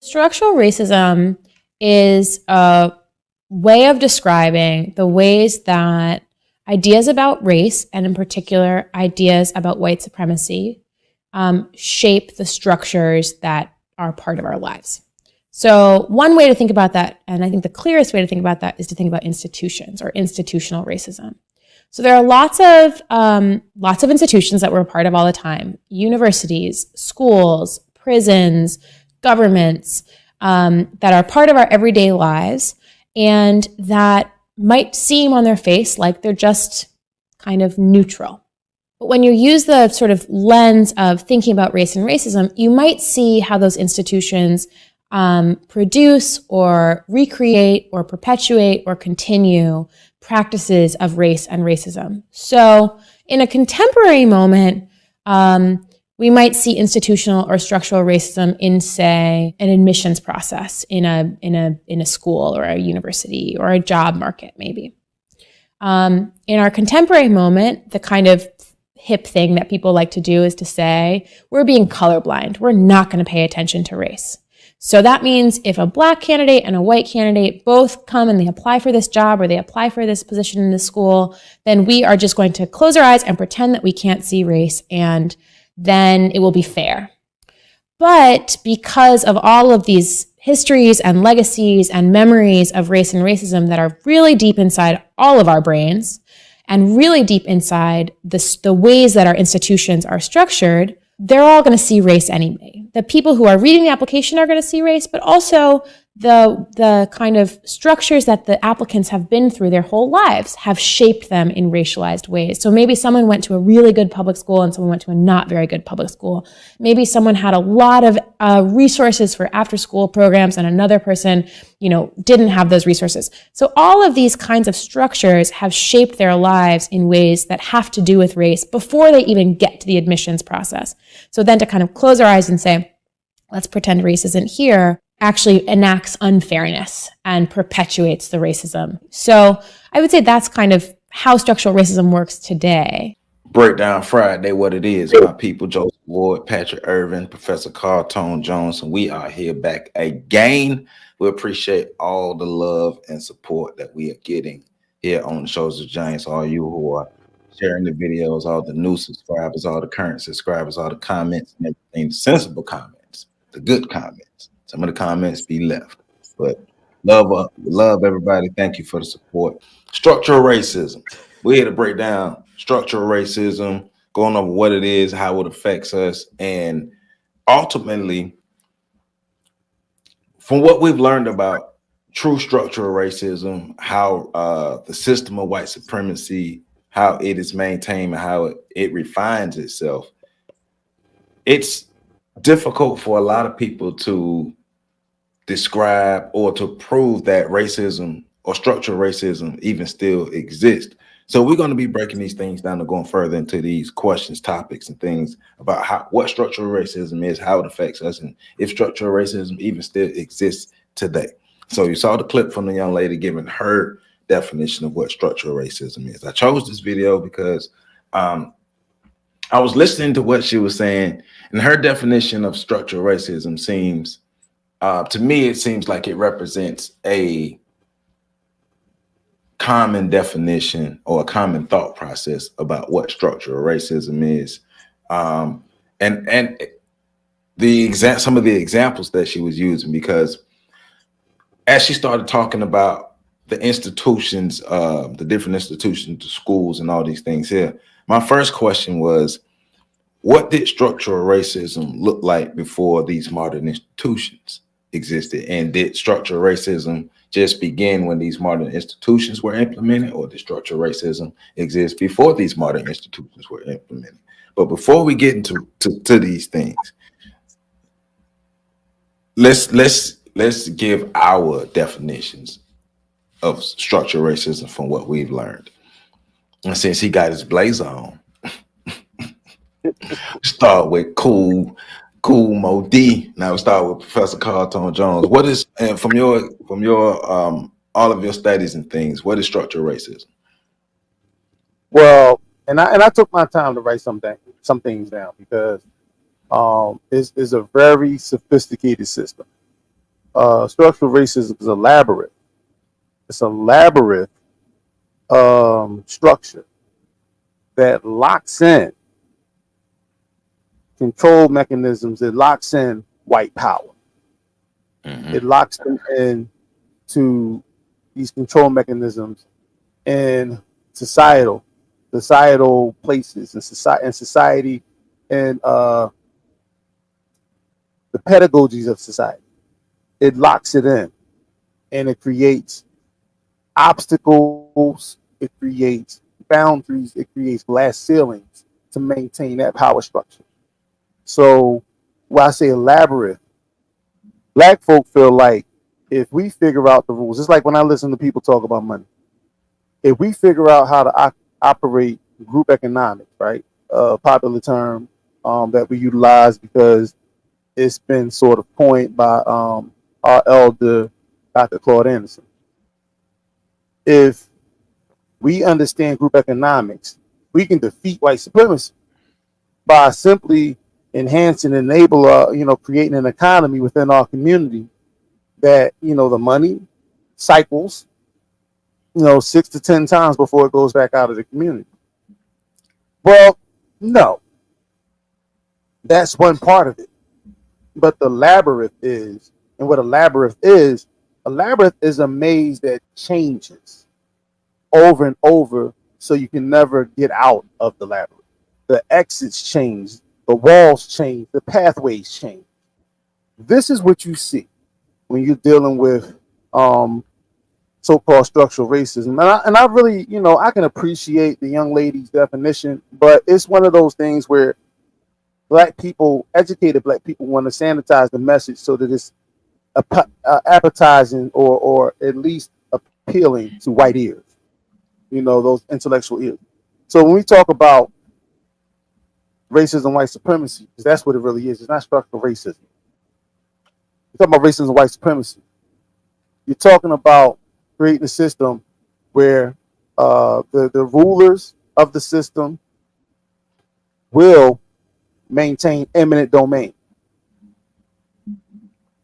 Structural racism is a way of describing the ways that ideas about race, and in particular, ideas about white supremacy, shape the structures that are part of our lives. So one way to think about that, and I think the clearest way to think about that, is to think about institutions or institutional racism. So there are lots of institutions that we're a part of all the time: universities, schools, prisons, governments, that are part of our everyday lives, and that might seem on their face like they're just kind of neutral. But when you use the sort of lens of thinking about race and racism, you might see how those institutions produce or recreate or perpetuate or continue practices of race and racism. So in a contemporary moment, we might see institutional or structural racism in, say, an admissions process in a school or a university or a job market, maybe. In our contemporary moment, the kind of hip thing that people like to do is to say, we're being colorblind. We're not going to pay attention to race. So that means if a black candidate and a white candidate both come and they apply for this job or they apply for this position in this school, then we are just going to close our eyes and pretend that we can't see race, and then it will be fair. But because of all of these histories and legacies and memories of race and racism that are really deep inside all of our brains and really deep inside the ways that our institutions are structured, they're all going to see race anyway. The people who are reading the application are going to see race, but also the kind of structures that the applicants have been through their whole lives have shaped them in racialized ways. So maybe someone went to a really good public school and someone went to a not very good public school. Maybe someone had a lot of resources for after-school programs and another person, didn't have those resources. So all of these kinds of structures have shaped their lives in ways that have to do with race before they even get to the admissions process. So then to kind of close our eyes and say, let's pretend race isn't here, actually enacts unfairness and perpetuates the racism. So I would say that's kind of how structural racism works today. Breakdown Friday, what it is. My people, Joseph Ward, Patrick Irvin, Professor Carl Tone Jones, and we are here back again. We appreciate all the love and support that we are getting here on the Shows of Giants. All you who are sharing the videos, all the new subscribers, all the current subscribers, all the comments and everything, sensible comments, the good comments. Some of the comments be left, but love everybody. Thank you for the support. Structural racism. We're here to break down structural racism, going over what it is, how it affects us, and ultimately, from what we've learned about true structural racism, how the system of white supremacy, how it is maintained, and how it refines itself. It's difficult for a lot of people to describe or to prove that racism or structural racism even still exists. So we're going to be breaking these things down and going further into these questions, topics, and things about what structural racism is, how it affects us, and if structural racism even still exists today. So you saw the clip from the young lady giving her definition of what structural racism is. I chose this video because I was listening to what she was saying, and her definition of structural racism seems, to me, it seems like it represents a common definition or a common thought process about what structural racism is. And some of the examples that she was using, because as she started talking about the institutions, the different institutions, the schools and all these things here, my first question was, what did structural racism look like before these modern institutions existed? And did structural racism just begin when these modern institutions were implemented, or did structural racism exist before these modern institutions were implemented? But before we get into these things, let's give our definitions of structural racism from what we've learned. And since he got his blazer on, start with cool Mo D. Now we start with Professor Carl Tone Jones. What is, and from your all of your studies and things, what is structural racism? Well, and I took my time to write some things down, because it's a very sophisticated system. structural racism is a labyrinth. It's a labyrinth structure that locks in control mechanisms. It locks in white power. It locks them in to these control mechanisms in societal places and society and the pedagogies of society. It locks it in, and it creates obstacles, it creates boundaries, it creates glass ceilings to maintain that power structure. So when I say labyrinth, black folk feel like if we figure out the rules, it's like when I listen to people talk about money. If we figure out how to operate group economics, right? Popular term that we utilize because it's been sort of coined by our elder, Dr. Claude Anderson. If we understand group economics, we can defeat white supremacy by simply enhancing, creating an economy within our community that, the money cycles, 6 to 10 times before it goes back out of the community. Well, no, that's one part of it. But the labyrinth is, and what a labyrinth is a maze that changes over and over, so you can never get out of the labyrinth. The exits change, the walls change, the pathways change. This is what you see when you're dealing with so-called structural racism. And I really, I can appreciate the young lady's definition, but it's one of those things where black people, educated black people, want to sanitize the message so that it's appetizing or at least appealing to white ears, those intellectual ears. So when we talk about racism, white supremacy, because that's what it really is. It's not structural racism. You're talking about racism, white supremacy. You're talking about creating a system where the rulers of the system will maintain eminent domain.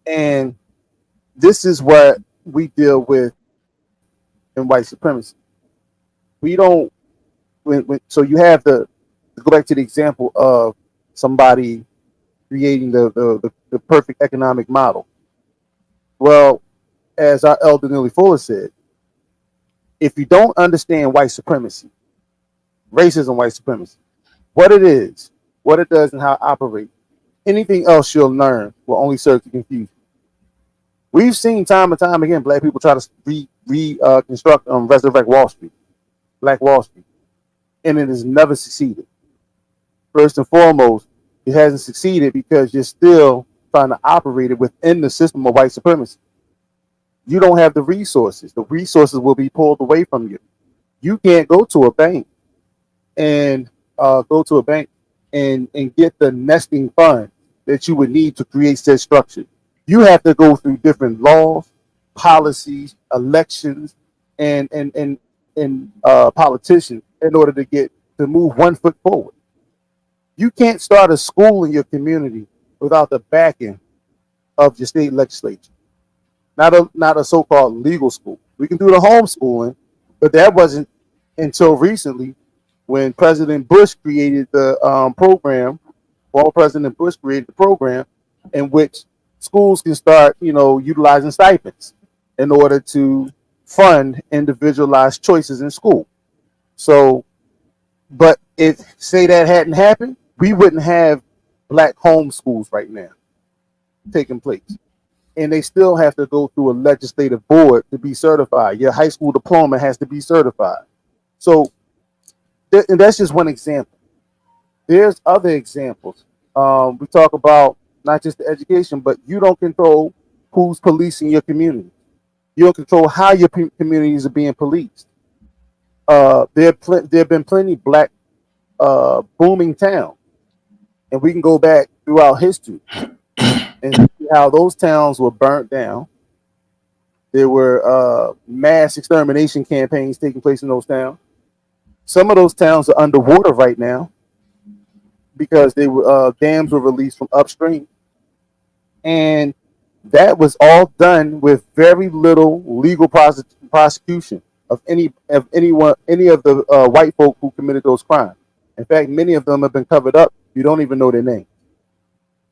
And this is what we deal with in white supremacy. We don't, so you have to go back to the example of somebody creating the perfect economic model. Well, as our elder Neely Fuller said, if you don't understand white supremacy, racism, white supremacy, what it is, what it does, and how it operates, anything else you'll learn will only serve to confuse you. We've seen time and time again black people try to reconstruct, resurrect Wall Street, Black Wall Street, and it has never succeeded. First and foremost, it hasn't succeeded because you're still trying to operate it within the system of white supremacy. You don't have the resources. The resources will be pulled away from you. You can't go to a bank and get the nesting fund that you would need to create said structure. You have to go through different laws, policies, elections, and politicians in order to move 1 foot forward. You can't start a school in your community without the backing of your state legislature. Not a so-called legal school. We can do the homeschooling, but that wasn't until recently when President Bush created the program. Former President Bush created the program in which schools can start, utilizing stipends in order to fund individualized choices in school. So, but if say that hadn't happened, we wouldn't have black homeschools right now taking place. And they still have to go through a legislative board to be certified. Your high school diploma has to be certified. So, and that's just one example. There's other examples. We talk about not just the education, but you don't control who's policing your community. You don't control how your communities are being policed. There have been plenty black booming towns, and we can go back throughout history and see how those towns were burnt down. There were mass extermination campaigns taking place in those towns. Some of those towns are underwater right now because dams were released from upstream. And That was all done with very little legal prosecution of any of the white folk who committed those crimes. In fact, many of them have been covered up. You don't even know their name.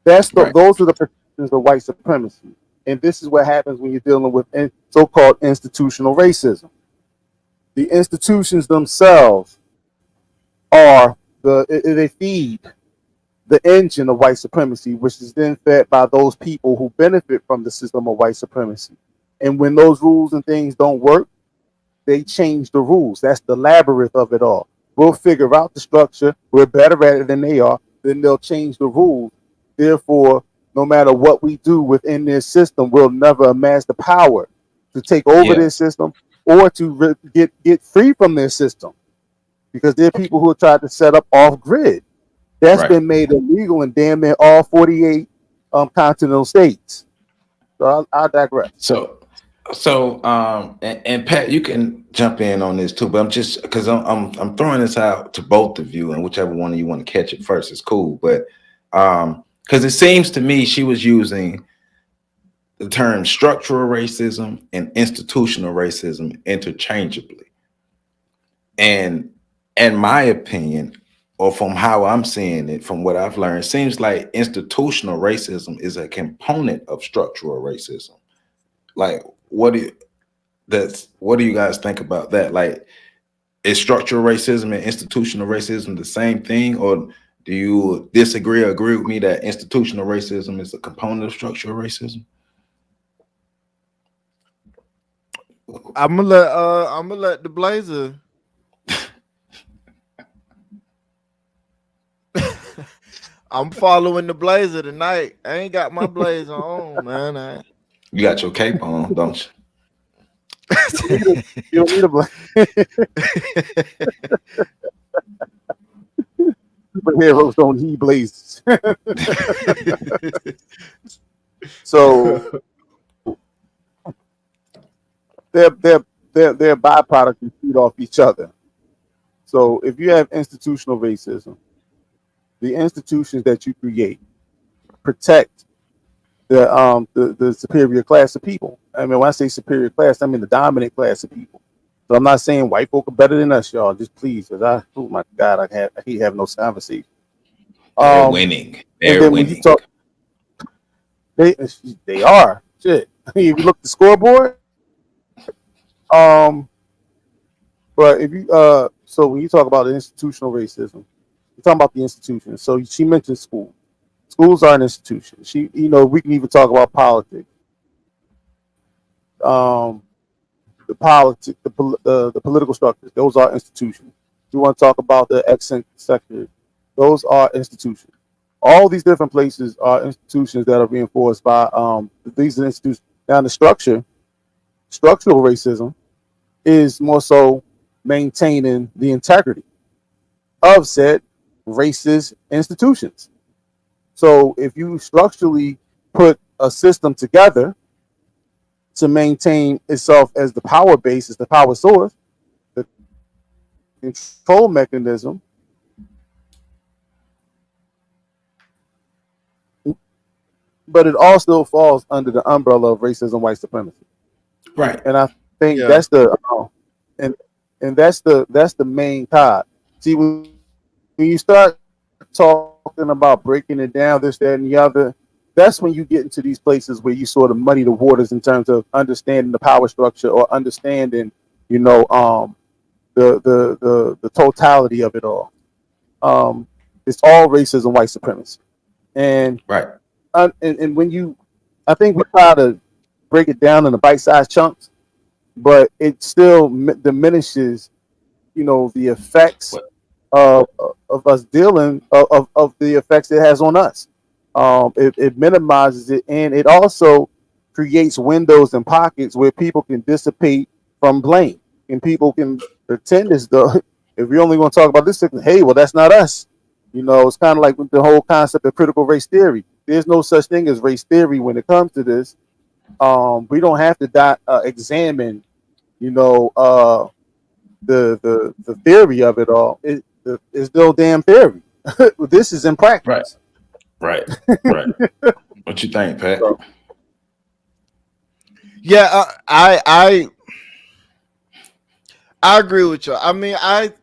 Right. Those are the protections of white supremacy, and this is what happens when you're dealing with so-called institutional racism. The institutions themselves are they feed the engine of white supremacy, which is then fed by those people who benefit from the system of white supremacy. And when those rules and things don't work, they change the rules. That's the labyrinth of it all. We'll figure out the structure. We're better at it than they are. Then they'll change the rules. Therefore, no matter what we do within this system, we'll never amass the power to take over Yeah. this system or to get free from this system. Because there are people who have tried to set up off grid. That's Right. been made illegal in damn near all 48 continental states. So I'll digress. And Pat, you can jump in on this too, but I'm just because I'm throwing this out to both of you, and whichever one of you want to catch it first is cool. But because it seems to me she was using the term structural racism and institutional racism interchangeably. And in my opinion, or from how I'm seeing it, from what I've learned, it seems like institutional racism is a component of structural racism. Like, what do you guys think about that? Like, is structural racism and institutional racism the same thing, or do you disagree or agree with me that institutional racism is a component of structural racism? I'm gonna let the Blazer. I'm following the Blazer tonight. I ain't got my blazer on, man. You got your cape on, don't you? You don't need a black superheroes don't need blazers. So they're byproducts and feed off each other. So if you have institutional racism, the institutions that you create protect the superior class of people. I mean, when I say superior class, I mean the dominant class of people. So I'm not saying white folk are better than us, y'all. Just please, because oh my God, I hate having those conversations. They're winning. And then when you talk, they are shit. If you look at the scoreboard, but if you so when you talk about the institutional racism, you're talking about the institutions. So she mentioned school. Schools are an institution. We can even talk about politics. The political structures, those are institutions. We want to talk about the accent sectors, those are institutions. All these different places are institutions that are reinforced by these institutions. Now, the structural racism is more so maintaining the integrity of said racist institutions. So if you structurally put a system together to maintain itself as the power base, as the power source, the control mechanism, but it all still falls under the umbrella of racism, white supremacy. Right. And I think that's the and that's the main card. See, when you start talking about breaking it down, this, that, and the other, that's when you get into these places where you sort of muddy the waters in terms of understanding the power structure or understanding, the totality of it all. It's all racism, white supremacy, and right. And when I think we try to break it down in the bite-sized chunks, but it still diminishes, the effects of us dealing of the effects it has on us. It minimizes it, and it also creates windows and pockets where people can dissipate from blame, and people can pretend as though if we're only going to talk about this, hey, well, that's not us. It's kind of like with the whole concept of critical race theory. There's no such thing as race theory when it comes to this. We don't have to examine, the theory of it all. It's no damn theory. This is in practice. Right. What you think, Pat? Yeah, I agree with you. I mean, I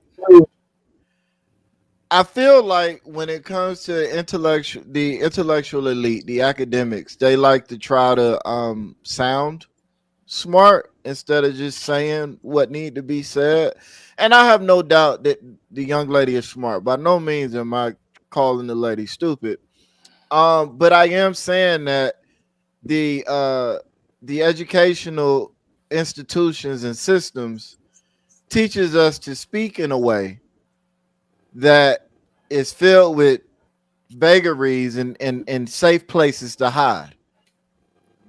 feel like when it comes to the intellectual elite, the academics, they like to try to sound smart instead of just saying what need to be said. And I have no doubt that the young lady is smart. By no means am I calling the lady stupid. But I am saying that the uh the educational institutions and systems teaches us to speak in a way that is filled with vagaries and safe places to hide.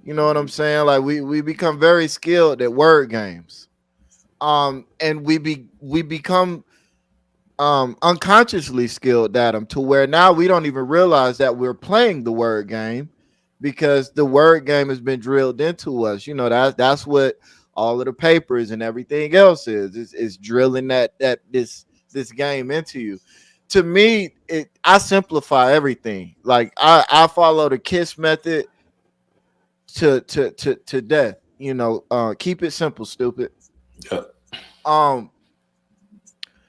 You know what I'm saying? Like we become very skilled at word games. And we become unconsciously skilled at them to where now we don't even realize that we're playing the word game because the word game has been drilled into us. You know, that's what all of the papers and everything else is drilling this game into you. To me, I simplify everything. Like I follow the KISS method to death. You know, keep it simple, stupid. Yeah.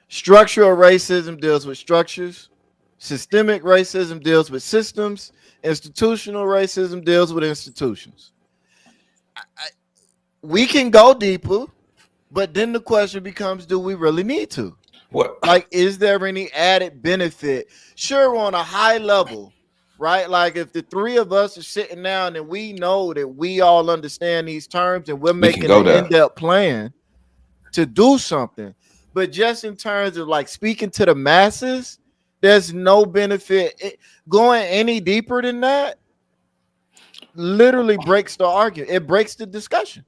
Structural racism deals with structures. Systemic racism deals with systems. Institutional racism deals with institutions. We can go deeper, but then the question becomes, do we really need to? What? Like, is there any added benefit? Sure, on a high level, right? Like, if the three of us are sitting down and we know that we all understand these terms and we're We can making go an there. in-depth plan to do something. But just in terms of like speaking to the masses, there's no benefit. Going any deeper than that literally breaks the argument. It breaks the discussion.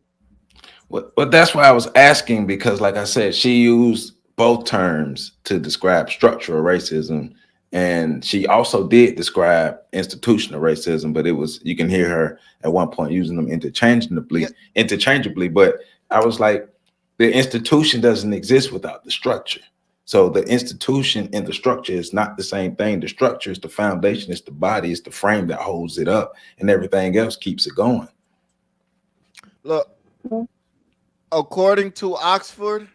But that's why I was asking, because like I said, she used both terms to describe structural racism, and she also did describe institutional racism, but it was, you can hear her at one point using them interchangeably. But I was like, the institution doesn't exist without the structure. So the institution and the structure is not the same thing. The structure is the foundation, it's the body, it's the frame that holds it up, and everything else keeps it going. Look, according to Oxford,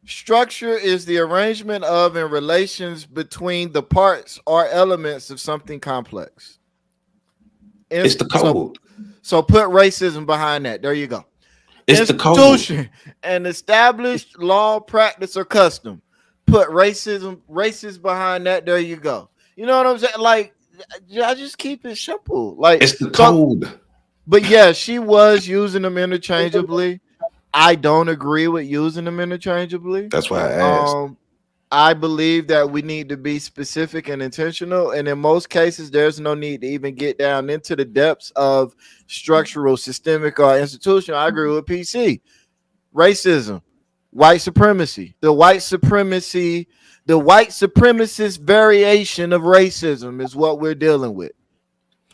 structure is the arrangement of and relations between the parts or elements of something complex. It's the code. So put racism behind that. There you go. It's the code. Institution, an established law, practice, or custom. Put racist behind that. There you go. You know what I'm saying? Like, I just keep it simple. Like, it's the code. But yeah, she was using them interchangeably. I don't agree with using them interchangeably. That's why I asked. I believe that we need to be specific and intentional. And in most cases, there's no need to even get down into the depths of structural, systemic, or institutional. I agree with PC. Racism, white supremacy, the white supremacist variation of racism is what we're dealing with.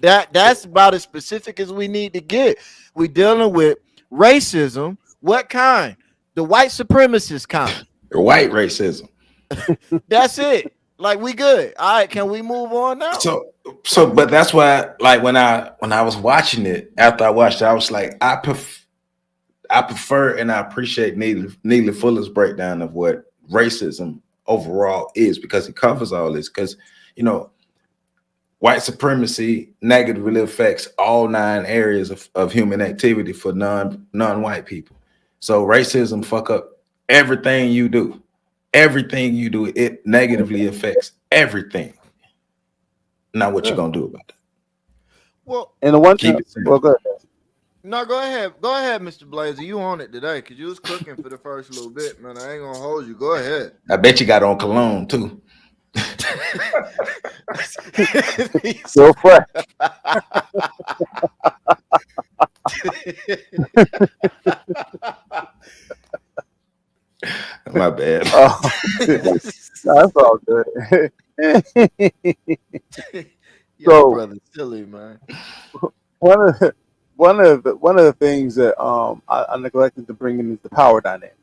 That's about as specific as we need to get. We're dealing with racism. What kind? The white supremacist kind. The white racism. That's it. Like, we good. All right, can we move on now? So but that's why, like, when I was watching it, after I watched it, I was like, I prefer and I appreciate Neely Fuller's breakdown of what racism overall is, because it covers all this. Because, you know, white supremacy negatively affects all 9 areas of human activity for non-white people. So racism fuck up everything you do. Everything you do, it negatively affects everything. Now, what you gonna do about that? Well, and the one Keep thing, it simple. well, go ahead. no, go ahead, Mr. Blazer. You on it today because you was cooking for the first little bit, man. I ain't gonna hold you. Go ahead. I bet you got on cologne too. So fresh. My bad. Oh, that's all good. Yo, brother, silly, man. one of the things that I neglected to bring in is the power dynamic,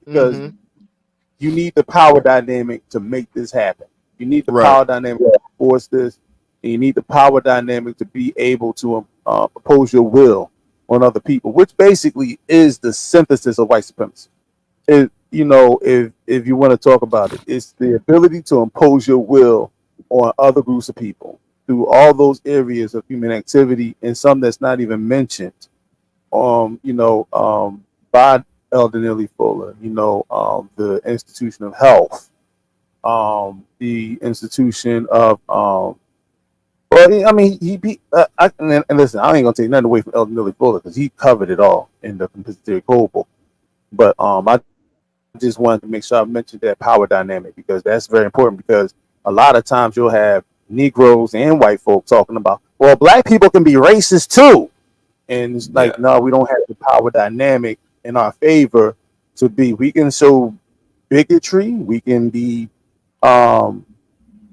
because you need the power dynamic to make this happen. You need the power dynamic to force this, and you need the power dynamic to be able to oppose your will on other people, which basically is the synthesis of white supremacy. If you want to talk about it, it's the ability to impose your will on other groups of people through all those areas of human activity, and some that's not even mentioned. By Elder Neely Fuller, the institution of health, the institution of well, I mean, and listen, I ain't gonna take nothing away from Elder Neely Fuller because he covered it all in the compensatory code book. But I just wanted to make sure I mentioned that power dynamic because that's very important. Because a lot of times you'll have Negroes and white folk talking about, well, black people can be racist too, and it's like, no, we don't have the power dynamic in our favor to be. We can show bigotry, we can be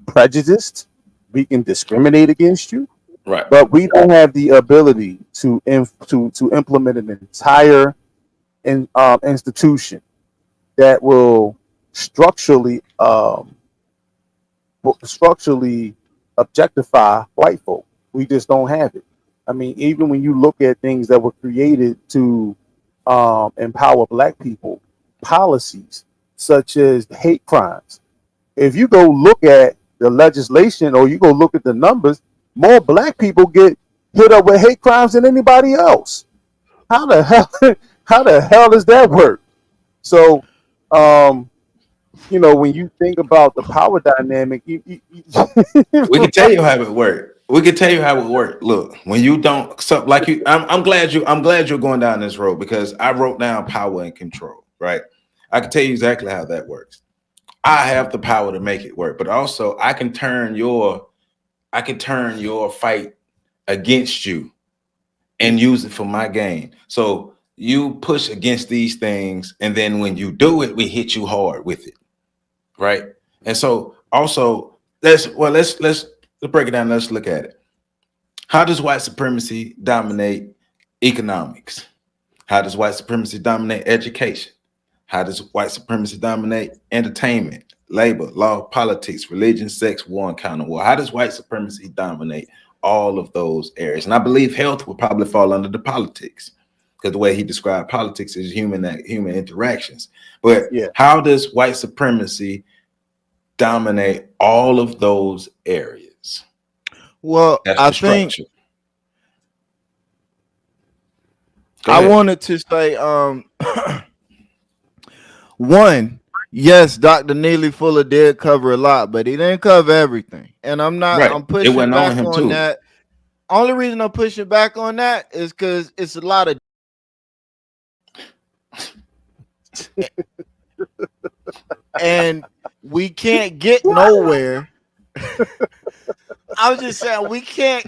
prejudiced, we can discriminate against you, Right. but we don't have the ability to implement an entire institution that will structurally objectify white folk. We just don't have it. I mean, even when you look at things that were created to empower black people, policies such as hate crimes. If you go look at the legislation or you go look at the numbers, more black people get hit up with hate crimes than anybody else. How the hell does that work? So, when you think about the power dynamic, we can tell you how it worked. Look, when you don't, so like you, I'm glad you're going down this road because I wrote down power and control. Right, I can tell you exactly how that works. I have the power to make it work, but also I can turn your fight against you and use it for my gain. So you push against these things, and then when you do it, we hit you hard with it, right? And so also let's break it down. Let's look at it. How does white supremacy dominate economics? How does white supremacy dominate education? How does white supremacy dominate entertainment, labor, law, politics, religion, sex, war, and counter war? How does white supremacy dominate all of those areas? And I believe health will probably fall under the politics because the way he described politics is human interactions. But how does white supremacy dominate all of those areas? Well, I think I wanted to say, one, yes, Dr. Neely Fuller did cover a lot, but he didn't cover everything. And I'm pushing back on that. Only reason I'm pushing back on that is because it's a lot of and we can't get nowhere. I was just saying we can't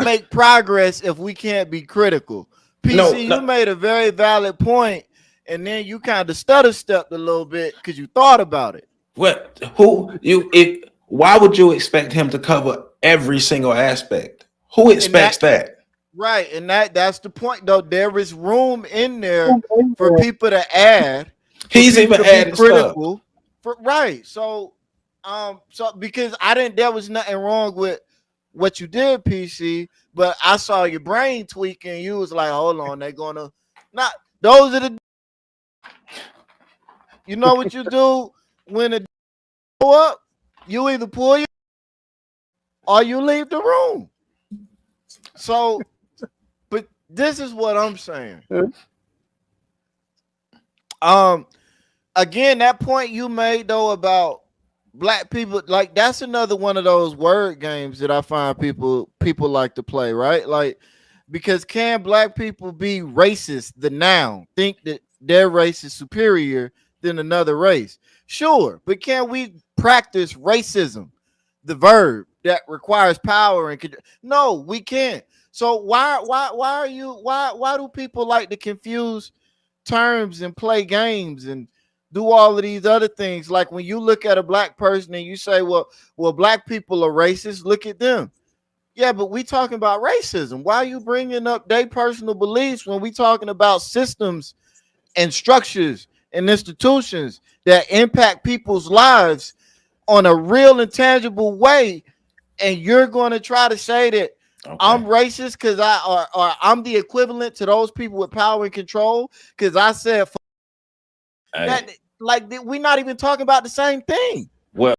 make progress if we can't be critical. PC, you made a very valid point, and then you kind of stutter stepped a little bit because you thought about it. Why would you expect him to cover every single aspect? Who expects that? Right, and that's the point, though. There is room in there for people to add. He's even adding critical. Right. So because there was nothing wrong with what you did, PC, but I saw your brain tweaking. You was like, hold on, they're gonna not those are the you know what you do when it go up, you either pull your or you leave the room. So, but this is what I'm saying. Again, that point you made though about black people, like that's another one of those word games that I find people like to play, right? Like, because can black people be racist? The noun, think that their race is superior than another race. Sure, but can we practice racism, the verb that requires power and no, we can't. So why do people like to confuse terms and play games and do all of these other things? Like when you look at a black person and you say, well, black people are racist, look at them. Yeah, but we talking about racism. Why are you bringing up their personal beliefs when we talking about systems and structures and institutions that impact people's lives on a real and tangible way? And you're going to try to say that Okay. I'm racist because or I'm the equivalent to those people with power and control because I said Hey, that. Like we're not even talking about the same thing. well,